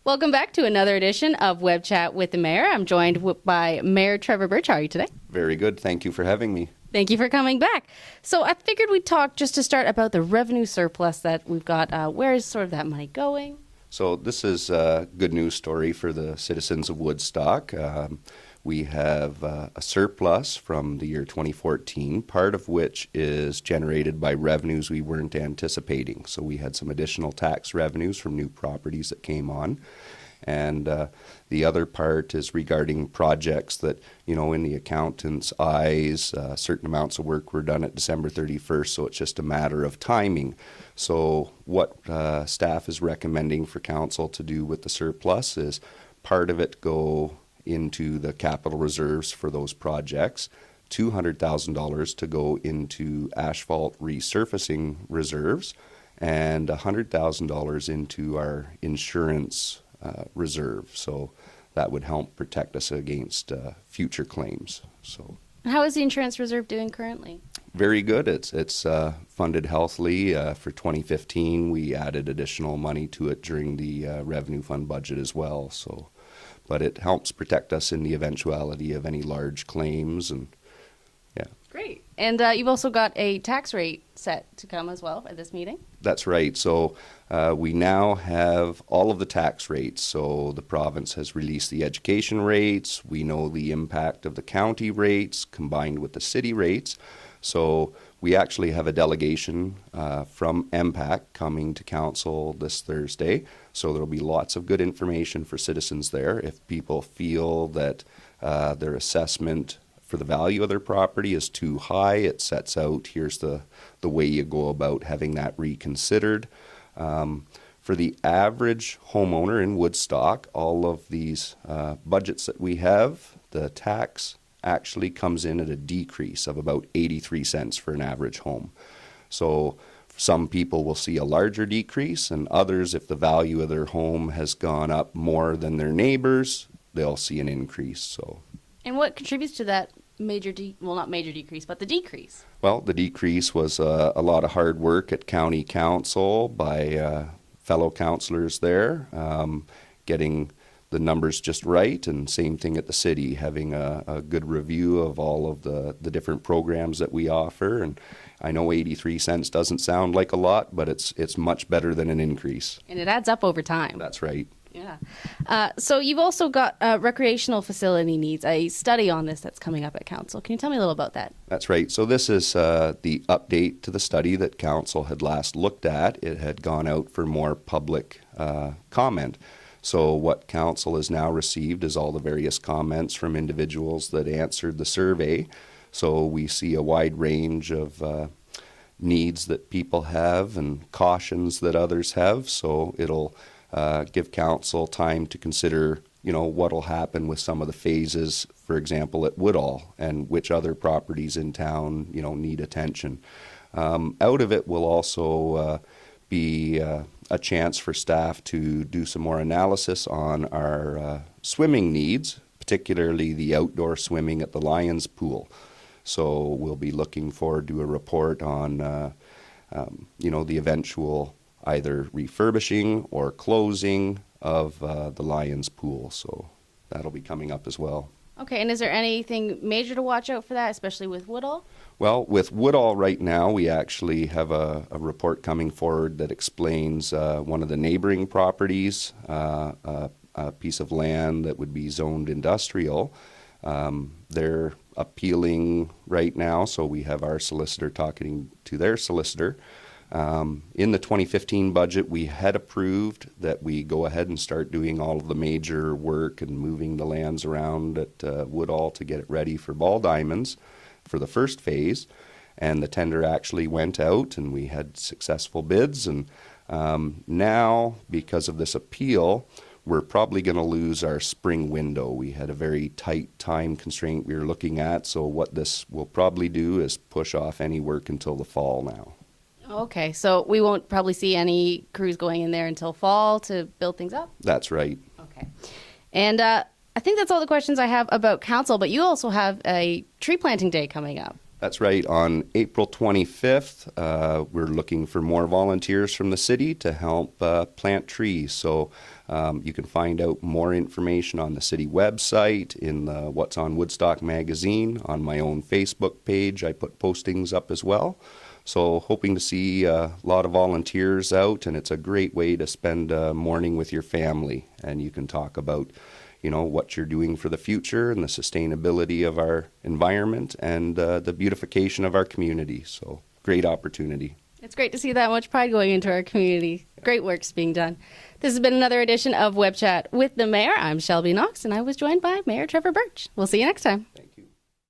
Welcome back to another edition of Web Chat with the Mayor. I'm joined by Mayor Trevor Birtch. How are you today? Very good. Thank you for having me. Thank you for coming back. So I figured we'd talk just to start about the revenue surplus that we've got. Where is sort of that money going? So this is a good news story for the citizens of Woodstock. We have a surplus from the year 2014, part of which is generated by revenues we weren't anticipating. So we had some additional tax revenues from new properties that came on. And the other part is regarding projects that, in the accountant's eyes, certain amounts of work were done at December 31st, so it's just a matter of timing. So what staff is recommending for council to do with the surplus is part of it go into the capital reserves for those projects, $200,000 to go into asphalt resurfacing reserves, and $100,000 into our insurance reserve. So that would help protect us against future claims. So, how is the insurance reserve doing currently? Very good. It's funded healthily. For 2015, we added additional money to it during the revenue fund budget as well. So, but it helps protect us in the eventuality of any large claims. And yeah. Great. And you've also got a tax rate set to come as well at this meeting? That's right. So we now have all of the tax rates. So the province has released the education rates. We know the impact of the county rates combined with the city rates. So we actually have a delegation from MPAC coming to council this Thursday. So there'll be lots of good information for citizens there. If people feel that their assessment for the value of their property is too high, it sets out, here's the way you go about having that reconsidered. For the average homeowner in Woodstock, all of these budgets that we have, the tax actually comes in at a decrease of about 83 cents for an average home. So some people will see a larger decrease, and others, if the value of their home has gone up more than their neighbors, they'll see an increase. So. And what contributes to that not major decrease, but the decrease? Well, the decrease was a lot of hard work at county council by fellow councillors there, getting the numbers just right, and same thing at the city, having a good review of all of the different programs that we offer. And I know 83 cents doesn't sound like a lot, but it's much better than an increase. And it adds up over time. That's right. Yeah. So you've also got recreational facility needs, a study on this that's coming up at council. Can you tell me a little about that? That's right. So this is the update to the study that council had last looked at. It had gone out for more public comment. So what council has now received is all the various comments from individuals that answered the survey. So we see a wide range of needs that people have and cautions that others have. So it'll give council time to consider, what will happen with some of the phases, for example, at Woodall, and which other properties in town, need attention. Out of it will also be a chance for staff to do some more analysis on our swimming needs, particularly the outdoor swimming at the Lions Pool. So we'll be looking forward to a report on, the eventual either refurbishing or closing of the Lions Pool. So that'll be coming up as well. Okay, and is there anything major to watch out for that, especially with Woodall? Well, with Woodall right now, we actually have a report coming forward that explains one of the neighboring properties, a piece of land that would be zoned industrial. They're appealing right now, so we have our solicitor talking to their solicitor. In the 2015 budget, we had approved that we go ahead and start doing all of the major work and moving the lands around at Woodall to get it ready for ball diamonds for the first phase. And the tender actually went out, and we had successful bids. And now, because of this appeal, we're probably going to lose our spring window. We had a very tight time constraint we were looking at, so what this will probably do is push off any work until the fall now. Okay, so we won't probably see any crews going in there until fall to build things up? That's right. Okay. And I think that's all the questions I have about council, but you also have a tree planting day coming up. That's right. On April 25th, we're looking for more volunteers from the city to help plant trees. So you can find out more information on the city website, in the What's on Woodstock magazine, on my own Facebook page. I put postings up as well. So hoping to see a lot of volunteers out, and it's a great way to spend a morning with your family. And you can talk about what you're doing for the future and the sustainability of our environment and the beautification of our community. So great opportunity. It's great to see that much pride going into our community. Great work's being done. This has been another edition of WebChat with the Mayor. I'm Shelby Knox, and I was joined by Mayor Trevor Birtch. We'll see you next time.